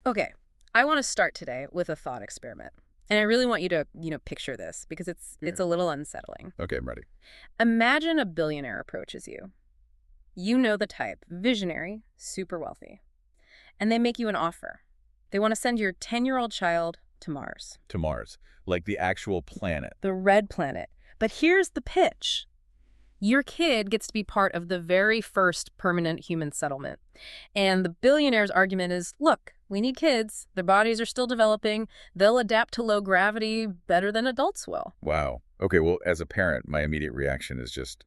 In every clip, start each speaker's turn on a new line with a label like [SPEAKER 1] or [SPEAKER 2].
[SPEAKER 1] Okay, I want to start today with a thought experiment. And I really want you to, picture this because it's
[SPEAKER 2] Yeah.
[SPEAKER 1] a little unsettling.
[SPEAKER 2] Okay, I'm ready.
[SPEAKER 1] Imagine a billionaire approaches you. You know the type, visionary, super wealthy. And they make you an offer. They want to send your 10-year-old child to Mars,
[SPEAKER 2] To Mars, like the actual planet.
[SPEAKER 1] the red planet. But here's the pitch. Your kid gets to be part of the very first permanent human settlement. And the billionaire's argument is, look, we need kids. Their bodies are still developing. They'll adapt to low gravity better than adults will.
[SPEAKER 2] Wow. Okay, well, as a parent, my immediate reaction is just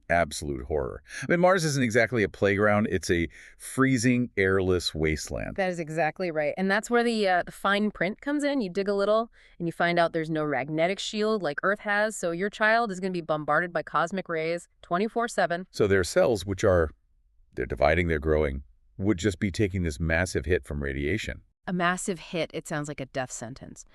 [SPEAKER 2] absolute horror. I mean, Mars isn't exactly a playground. It's a freezing, airless wasteland.
[SPEAKER 1] That is exactly right. And that's where the fine print comes in. You dig a little and you find out there's no magnetic shield like Earth has. So your child is going to be bombarded by cosmic rays 24/7.
[SPEAKER 2] So their cells, they're dividing, they're growing, would just be taking this massive hit from radiation.
[SPEAKER 1] A massive hit. It sounds like a death sentence.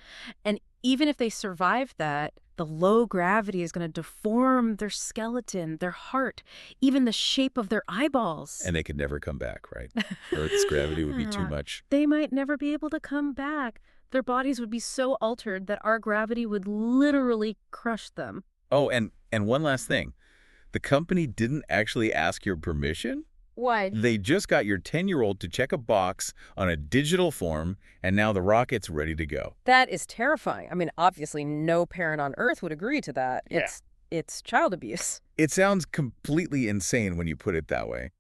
[SPEAKER 1] And even if they survive that, the low gravity is going to deform their skeleton, their heart, even the shape of their eyeballs.
[SPEAKER 2] And they could never come back, right? Earth's gravity would be too much.
[SPEAKER 1] They might never be able to come back. Their bodies would be so altered that our gravity would literally crush them.
[SPEAKER 2] Oh, and one last thing. The company didn't actually ask your permission?
[SPEAKER 1] Why?
[SPEAKER 2] They just got your 10-year-old to check a box on a digital form, and now the rocket's ready to go.
[SPEAKER 1] That is terrifying. I mean, obviously, no parent on Earth would agree to that.
[SPEAKER 2] Yeah.
[SPEAKER 1] It's child abuse.
[SPEAKER 2] It sounds completely insane when you put it that way.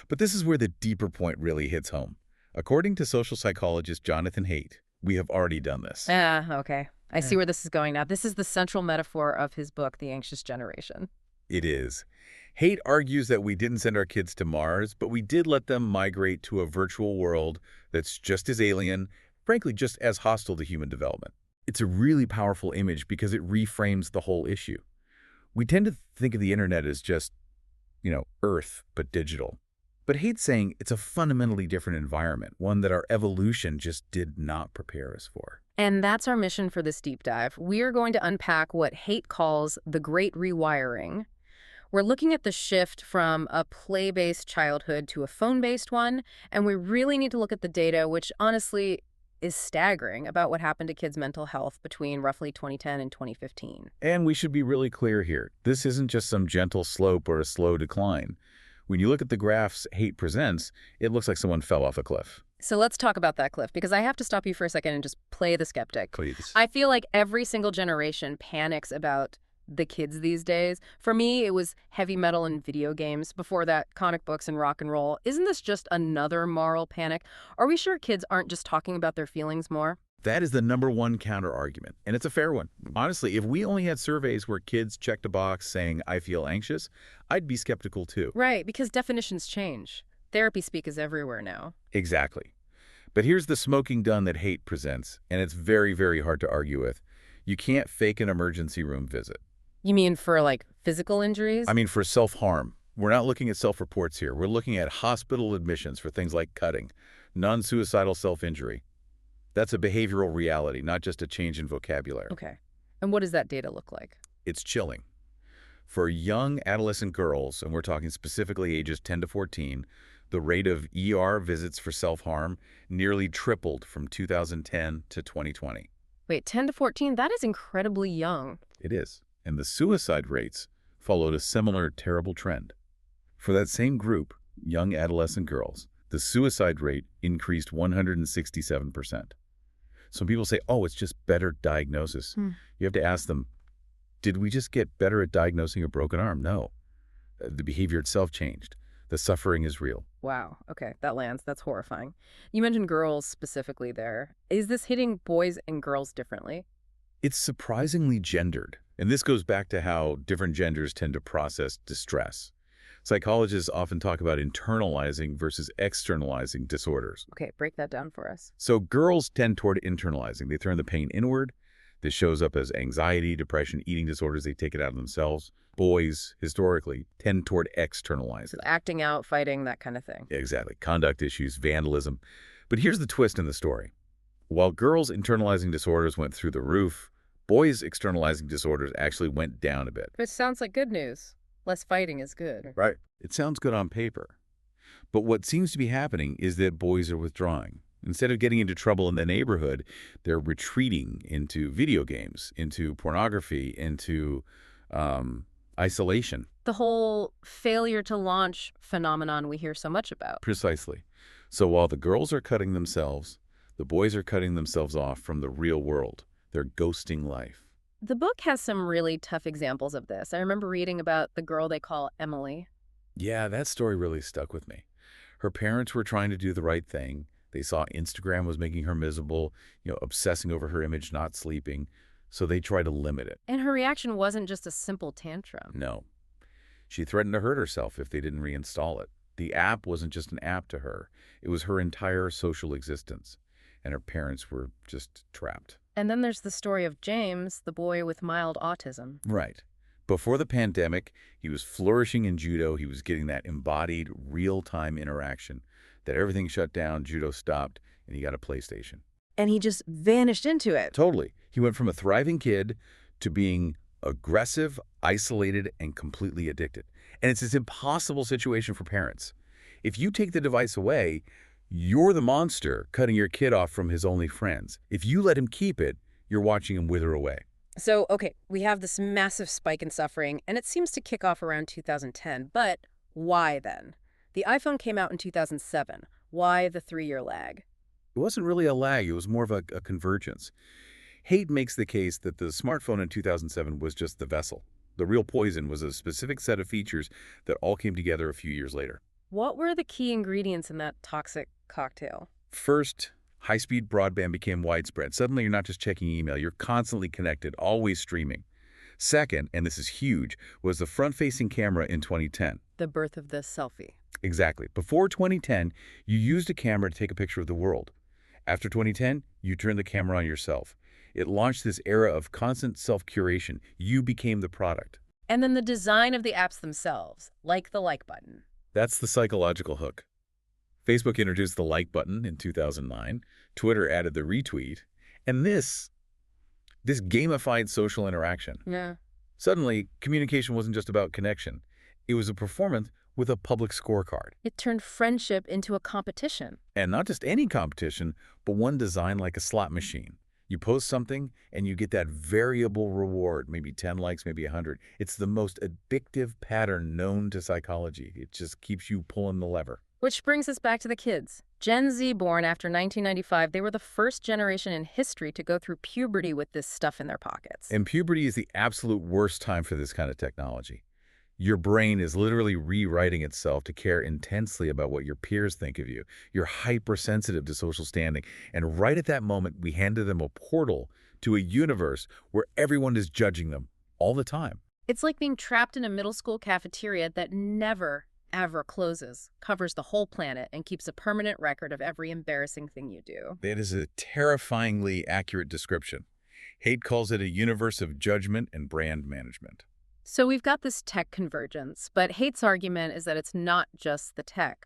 [SPEAKER 2] But this is where the deeper point really hits home. According to social psychologist Jonathan Haidt, we have already done this.
[SPEAKER 1] Okay. I see where this is going now. This is the central metaphor of his book, The Anxious Generation.
[SPEAKER 2] It is. Haidt argues that we didn't send our kids to Mars, but we did let them migrate to a virtual world that's just as alien, frankly, just as hostile to human development. It's a really powerful image because it reframes the whole issue. We tend to think of the internet as just, Earth, but digital. But Haidt's saying it's a fundamentally different environment, one that our evolution just did not prepare us for.
[SPEAKER 1] And that's our mission for this deep dive. We are going to unpack what Haidt calls the Great Rewiring. We're looking at the shift from a play-based childhood to a phone-based one, and we really need to look at the data, which honestly is staggering, about what happened to kids' mental health between roughly 2010 and 2015.
[SPEAKER 2] And we should be really clear here. This isn't just some gentle slope or a slow decline. When you look at the graphs Haidt presents, it looks like someone fell off a cliff.
[SPEAKER 1] So let's talk about that, Cliff, because I have to stop you for a second and just play the skeptic.
[SPEAKER 2] Please.
[SPEAKER 1] I feel like every single generation panics about the kids these days. For me, it was heavy metal and video games. Before that, comic books and rock and roll. Isn't this just another moral panic? Are we sure kids aren't just talking about their feelings more?
[SPEAKER 2] That is the #1 counter-argument, and it's a fair one. Honestly, if we only had surveys where kids checked a box saying, I feel anxious, I'd be skeptical too.
[SPEAKER 1] Right, because definitions change. Therapy speak is everywhere now.
[SPEAKER 2] Exactly. But here's the smoking gun that Haidt presents, and it's very, very hard to argue with. You can't fake an emergency room visit.
[SPEAKER 1] You mean for, like, physical injuries?
[SPEAKER 2] I mean, for self-harm. We're not looking at self-reports here. We're looking at hospital admissions for things like cutting, non-suicidal self-injury. That's a behavioral reality, not just a change in vocabulary.
[SPEAKER 1] Okay. And what does that data look like?
[SPEAKER 2] It's chilling. For young adolescent girls, and we're talking specifically ages 10 to 14, the rate of ER visits for self-harm nearly tripled from 2010 to 2020.
[SPEAKER 1] Wait, 10 to 14? That is incredibly young.
[SPEAKER 2] It is. And the suicide rates followed a similar terrible trend. For that same group, young adolescent girls, the suicide rate increased 167%. Some people say, oh, it's just better diagnosis. You have to ask them, did we just get better at diagnosing a broken arm? No. The behavior itself changed. The suffering is real.
[SPEAKER 1] Wow. Okay, that lands. That's horrifying. You mentioned girls specifically there. Is this hitting boys and girls differently?
[SPEAKER 2] It's surprisingly gendered. And this goes back to how different genders tend to process distress. Psychologists often talk about internalizing versus externalizing disorders.
[SPEAKER 1] Okay, break that down for us.
[SPEAKER 2] So girls tend toward internalizing. They turn the pain inward. This shows up as anxiety, depression, eating disorders. They take it out of themselves. Boys, historically, tend toward externalizing.
[SPEAKER 1] So acting out, fighting, that kind of thing.
[SPEAKER 2] Exactly. Conduct issues, vandalism. But here's the twist in the story. While girls' internalizing disorders went through the roof, boys' externalizing disorders actually went down a bit.
[SPEAKER 1] Which sounds like good news. Less fighting is good.
[SPEAKER 2] Right. It sounds good on paper. But what seems to be happening is that boys are withdrawing. Instead of getting into trouble in the neighborhood, they're retreating into video games, into pornography, into isolation.
[SPEAKER 1] The whole failure to launch phenomenon we hear so much about.
[SPEAKER 2] Precisely. So while the girls are cutting themselves, the boys are cutting themselves off from the real world. They're ghosting life.
[SPEAKER 1] The book has some really tough examples of this. I remember reading about the girl they call Emily.
[SPEAKER 2] Yeah, that story really stuck with me. Her parents were trying to do the right thing. They saw Instagram was making her miserable, obsessing over her image, not sleeping. So they tried to limit it.
[SPEAKER 1] And her reaction wasn't just a simple tantrum.
[SPEAKER 2] No. She threatened to hurt herself if they didn't reinstall it. The app wasn't just an app to her. It was her entire social existence. And her parents were just trapped.
[SPEAKER 1] And then there's the story of James, the boy with mild autism.
[SPEAKER 2] Right. Before the pandemic, he was flourishing in judo. He was getting that embodied, real-time interaction. That everything shut down, judo stopped, and he got a PlayStation.
[SPEAKER 1] And he just vanished into it.
[SPEAKER 2] Totally. He went from a thriving kid to being aggressive, isolated, and completely addicted. And it's this impossible situation for parents. If you take the device away, you're the monster cutting your kid off from his only friends. If you let him keep it, you're watching him wither away.
[SPEAKER 1] So, okay, we have this massive spike in suffering, and it seems to kick off around 2010. But why then? The iPhone came out in 2007. Why the 3-year lag?
[SPEAKER 2] It wasn't really a lag. It was more of a convergence. Haidt makes the case that the smartphone in 2007 was just the vessel. The real poison was a specific set of features that all came together a few years later.
[SPEAKER 1] What were the key ingredients in that toxic cocktail?
[SPEAKER 2] First, high-speed broadband became widespread. Suddenly, you're not just checking email. You're constantly connected, always streaming. Second, and this is huge, was the front-facing camera in 2010.
[SPEAKER 1] The birth of the selfie.
[SPEAKER 2] Exactly. Before 2010, you used a camera to take a picture of the world. After 2010, you turned the camera on yourself. It launched this era of constant self-curation. You became the product.
[SPEAKER 1] And then the design of the apps themselves, like the like button.
[SPEAKER 2] That's the psychological hook. Facebook introduced the like button in 2009. Twitter added the retweet. And this gamified social interaction.
[SPEAKER 1] Yeah.
[SPEAKER 2] Suddenly, communication wasn't just about connection. It was a performance with a public scorecard.
[SPEAKER 1] It turned friendship into a competition.
[SPEAKER 2] And not just any competition, but one designed like a slot machine. You post something, and you get that variable reward, maybe 10 likes, maybe 100. It's the most addictive pattern known to psychology. It just keeps you pulling the lever.
[SPEAKER 1] Which brings us back to the kids. Gen Z, born after 1995, they were the first generation in history to go through puberty with this stuff in their pockets.
[SPEAKER 2] And puberty is the absolute worst time for this kind of technology. Your brain is literally rewriting itself to care intensely about what your peers think of you. You're hypersensitive to social standing. And right at that moment, we handed them a portal to a universe where everyone is judging them all the time.
[SPEAKER 1] It's like being trapped in a middle school cafeteria that never, ever closes, covers the whole planet, and keeps a permanent record of every embarrassing thing you do.
[SPEAKER 2] That is a terrifyingly accurate description. Haidt calls it a universe of judgment and brand management.
[SPEAKER 1] So we've got this tech convergence, but Haidt's argument is that it's not just the tech.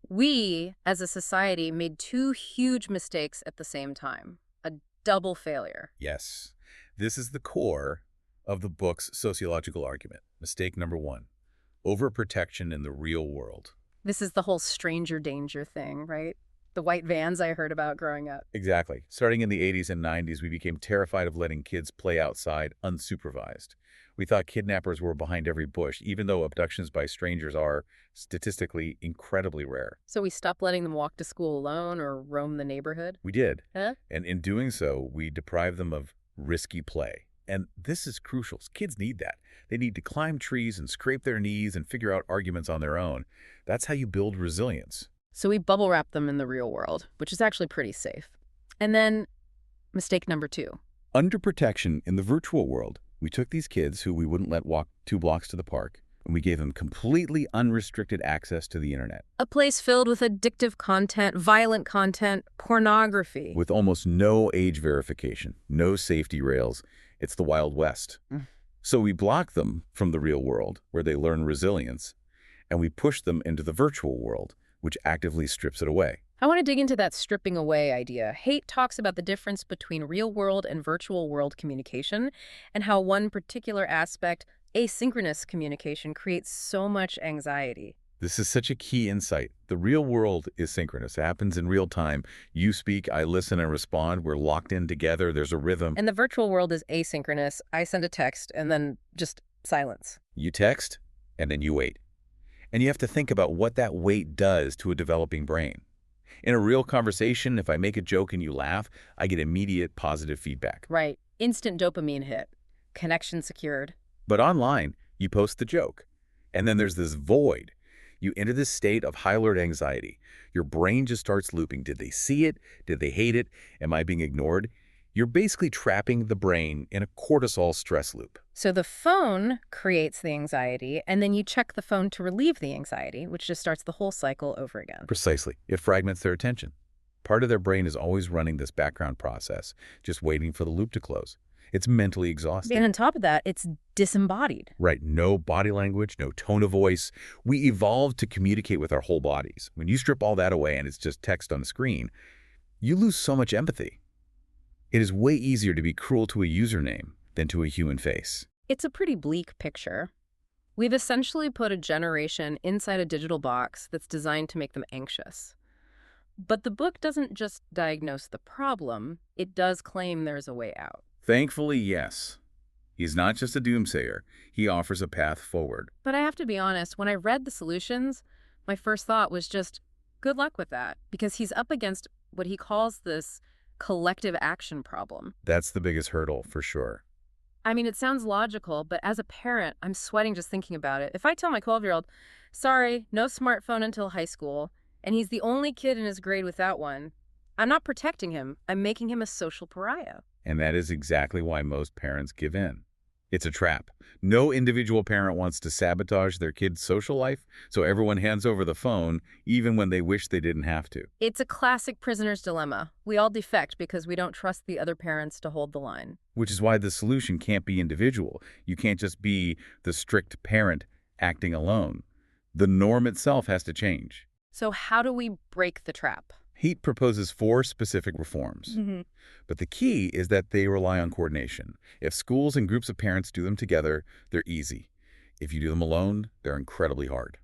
[SPEAKER 1] We, as a society, made 2 huge mistakes at the same time. A double failure.
[SPEAKER 2] Yes, this is the core of the book's sociological argument. Mistake number 1, overprotection in the real world.
[SPEAKER 1] This is the whole stranger danger thing, right? The white vans I heard about growing up.
[SPEAKER 2] Exactly. Starting in the 80s and 90s, we became terrified of letting kids play outside unsupervised. We thought kidnappers were behind every bush, even though abductions by strangers are statistically incredibly rare.
[SPEAKER 1] So we stopped letting them walk to school alone or roam the neighborhood?
[SPEAKER 2] We did.
[SPEAKER 1] Huh?
[SPEAKER 2] And in doing so, we deprived them of risky play. And this is crucial. Kids need that. They need to climb trees and scrape their knees and figure out arguments on their own. That's how you build resilience.
[SPEAKER 1] So we bubble wrap them in the real world, which is actually pretty safe. And then mistake number 2.
[SPEAKER 2] Under protection in the virtual world, we took these kids who we wouldn't let walk 2 blocks to the park, and we gave them completely unrestricted access to the internet.
[SPEAKER 1] A place filled with addictive content, violent content, pornography.
[SPEAKER 2] With almost no age verification, no safety rails. It's the Wild West. So we block them from the real world, where they learn resilience, and we push them into the virtual world, which actively strips it away.
[SPEAKER 1] I want to dig into that stripping away idea. Haidt talks about the difference between real-world and virtual world communication and how one particular aspect, asynchronous communication, creates so much anxiety.
[SPEAKER 2] This is such a key insight. The real world is synchronous. It happens in real time. You speak, I listen and respond. We're locked in together. There's a rhythm.
[SPEAKER 1] And the virtual world is asynchronous. I send a text and then just silence.
[SPEAKER 2] You text, and then you wait. And you have to think about what that wait does to a developing brain. In a real conversation, if I make a joke and you laugh, I get immediate positive feedback.
[SPEAKER 1] Right. Instant dopamine hit. Connection secured.
[SPEAKER 2] But online, you post the joke. And then there's this void. You enter this state of high alert anxiety. Your brain just starts looping. Did they see it? Did they hate it? Am I being ignored? You're basically trapping the brain in a cortisol stress loop.
[SPEAKER 1] So the phone creates the anxiety, and then you check the phone to relieve the anxiety, which just starts the whole cycle over again.
[SPEAKER 2] Precisely. It fragments their attention. Part of their brain is always running this background process, just waiting for the loop to close. It's mentally exhausting.
[SPEAKER 1] And on top of that, it's disembodied.
[SPEAKER 2] Right. No body language, no tone of voice. We evolved to communicate with our whole bodies. When you strip all that away and it's just text on the screen, you lose so much empathy. It is way easier to be cruel to a username than to a human face.
[SPEAKER 1] It's a pretty bleak picture. We've essentially put a generation inside a digital box that's designed to make them anxious. But the book doesn't just diagnose the problem, it does claim there's a way out.
[SPEAKER 2] Thankfully, yes. He's not just a doomsayer. He offers a path forward.
[SPEAKER 1] But I have to be honest, when I read the solutions, my first thought was just, good luck with that, because he's up against what he calls this collective action problem.
[SPEAKER 2] That's the biggest hurdle, for sure.
[SPEAKER 1] I mean, it sounds logical, but as a parent, I'm sweating just thinking about it. If I tell my 12-year-old, sorry, no smartphone until high school, and he's the only kid in his grade without one, I'm not protecting him. I'm making him a social pariah.
[SPEAKER 2] And that is exactly why most parents give in. It's a trap. No individual parent wants to sabotage their kid's social life, so everyone hands over the phone, even when they wish they didn't have to.
[SPEAKER 1] It's a classic prisoner's dilemma. We all defect because we don't trust the other parents to hold the line.
[SPEAKER 2] Which is why the solution can't be individual. You can't just be the strict parent acting alone. The norm itself has to change.
[SPEAKER 1] So how do we break the trap?
[SPEAKER 2] Haidt proposes 4 specific reforms. But the key is that they rely on coordination. If schools and groups of parents do them together, they're easy. If you do them alone, they're incredibly hard.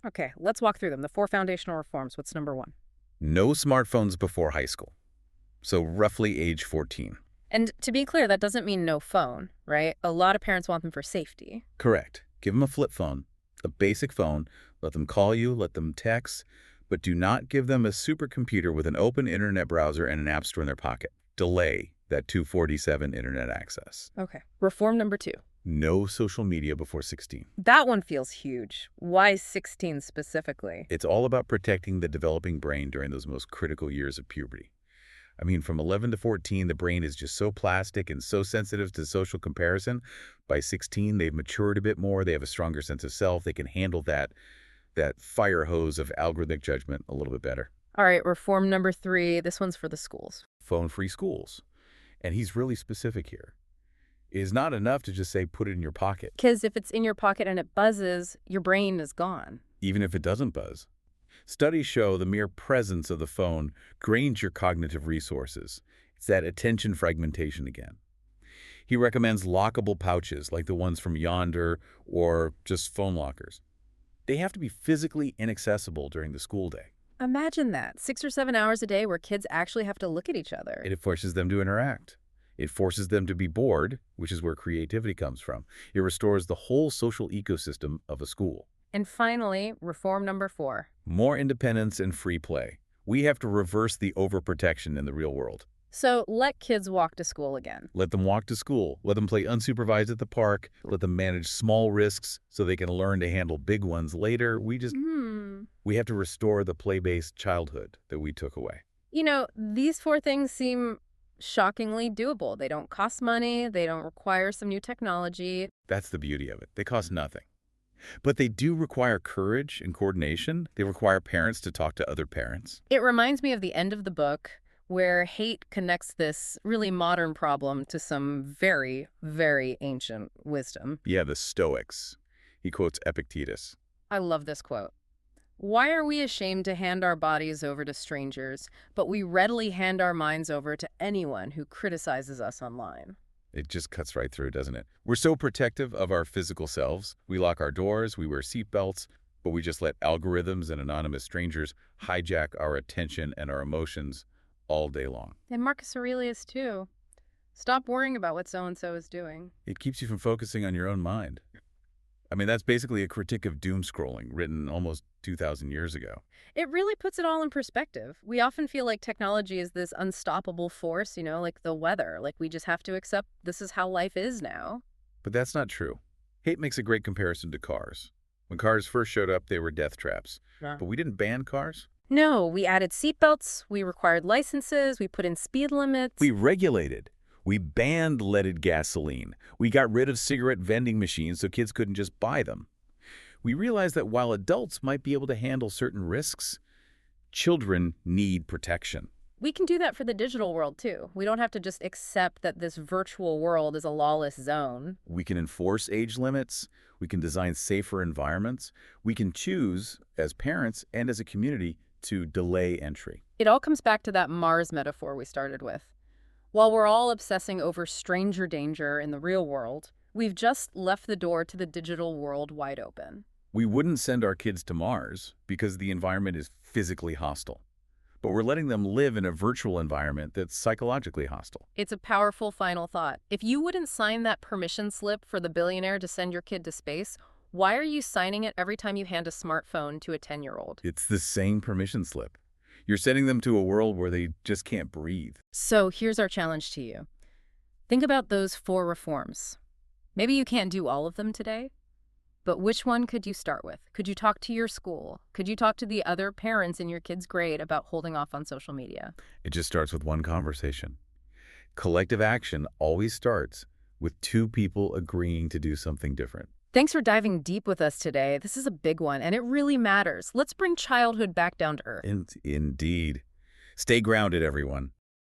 [SPEAKER 1] Okay, let's walk through them. The 4 foundational reforms. What's number 1?
[SPEAKER 2] No smartphones before high school. So roughly age 14.
[SPEAKER 1] And to be clear, that doesn't mean no phone, right? A lot of parents want them for safety.
[SPEAKER 2] Correct. Give them a flip phone, a basic phone. Let them call you, let them text. But do not give them a supercomputer with an open internet browser and an app store in their pocket. Delay that 247 internet access.
[SPEAKER 1] Okay. Reform number 2.
[SPEAKER 2] No social media before 16.
[SPEAKER 1] That one feels huge. Why 16 specifically?
[SPEAKER 2] It's all about protecting the developing brain during those most critical years of puberty. I mean, from 11 to 14, the brain is just so plastic and so sensitive to social comparison. By 16, they've matured a bit more. They have a stronger sense of self. They can handle that fire hose of algorithmic judgment a little bit better.
[SPEAKER 1] All right, reform number 3. This one's for the schools.
[SPEAKER 2] Phone-free schools. And he's really specific here. It is not enough to just say put it in your pocket.
[SPEAKER 1] Because if it's in your pocket and it buzzes, your brain is gone.
[SPEAKER 2] Even if it doesn't buzz. Studies show the mere presence of the phone drains your cognitive resources. It's that attention fragmentation again. He recommends lockable pouches like the ones from Yonder or just phone lockers. They have to be physically inaccessible during the school day.
[SPEAKER 1] Imagine that. 6 or 7 hours a day where kids actually have to look at each other.
[SPEAKER 2] It forces them to interact. It forces them to be bored, which is where creativity comes from. It restores the whole social ecosystem of a school.
[SPEAKER 1] And finally, reform number 4.
[SPEAKER 2] More independence and free play. We have to reverse the overprotection in the real world.
[SPEAKER 1] So let kids walk to school again.
[SPEAKER 2] Let them walk to school. Let them play unsupervised at the park. Let them manage small risks so they can learn to handle big ones later. We have to restore the play-based childhood that we took away.
[SPEAKER 1] You know, these 4 things seem shockingly doable. They don't cost money. They don't require some new technology.
[SPEAKER 2] That's the beauty of it. They cost nothing. But they do require courage and coordination. They require parents to talk to other parents.
[SPEAKER 1] It reminds me of the end of the book, where Haidt connects this really modern problem to some very, very ancient wisdom.
[SPEAKER 2] Yeah, the Stoics. He quotes Epictetus.
[SPEAKER 1] I love this quote. Why are we ashamed to hand our bodies over to strangers, but we readily hand our minds over to anyone who criticizes us online?
[SPEAKER 2] It just cuts right through, doesn't it? We're so protective of our physical selves. We lock our doors, we wear seatbelts, But we just let algorithms and anonymous strangers hijack our attention and our emotions all day long.
[SPEAKER 1] And Marcus Aurelius, too. Stop worrying about what so-and-so is doing.
[SPEAKER 2] It keeps you from focusing on your own mind. I mean, that's basically a critique of doom scrolling written almost 2,000 years ago.
[SPEAKER 1] It really puts it all in perspective. We often feel like technology is this unstoppable force, like the weather. Like we just have to accept this is how life is now.
[SPEAKER 2] But that's not true. Haidt makes a great comparison to cars. When cars first showed up, they were death traps.
[SPEAKER 1] Yeah.
[SPEAKER 2] But we didn't ban cars.
[SPEAKER 1] No, we added seatbelts, we required licenses, we put in speed limits.
[SPEAKER 2] We regulated. We banned leaded gasoline. We got rid of cigarette vending machines so kids couldn't just buy them. We realized that while adults might be able to handle certain risks, children need protection.
[SPEAKER 1] We can do that for the digital world, too. We don't have to just accept that this virtual world is a lawless zone.
[SPEAKER 2] We can enforce age limits. We can design safer environments. We can choose, as parents and as a community, to delay entry.
[SPEAKER 1] It all comes back to that Mars metaphor we started with. While we're all obsessing over stranger danger in the real world, we've just left the door to the digital world wide open.
[SPEAKER 2] We wouldn't send our kids to Mars because the environment is physically hostile. But we're letting them live in a virtual environment that's psychologically hostile.
[SPEAKER 1] It's a powerful final thought. If you wouldn't sign that permission slip for the billionaire to send your kid to space, why are you signing it every time you hand a smartphone to a 10-year-old?
[SPEAKER 2] It's the same permission slip. You're sending them to a world where they just can't breathe.
[SPEAKER 1] So here's our challenge to you. Think about those 4 reforms. Maybe you can't do all of them today, but which one could you start with? Could you talk to your school? Could you talk to the other parents in your kid's grade about holding off on social media?
[SPEAKER 2] It just starts with one conversation. Collective action always starts with 2 people agreeing to do something different.
[SPEAKER 1] Thanks for diving deep with us today. This is a big one, and it really matters. Let's bring childhood back down to earth.
[SPEAKER 2] Indeed. Stay grounded, everyone.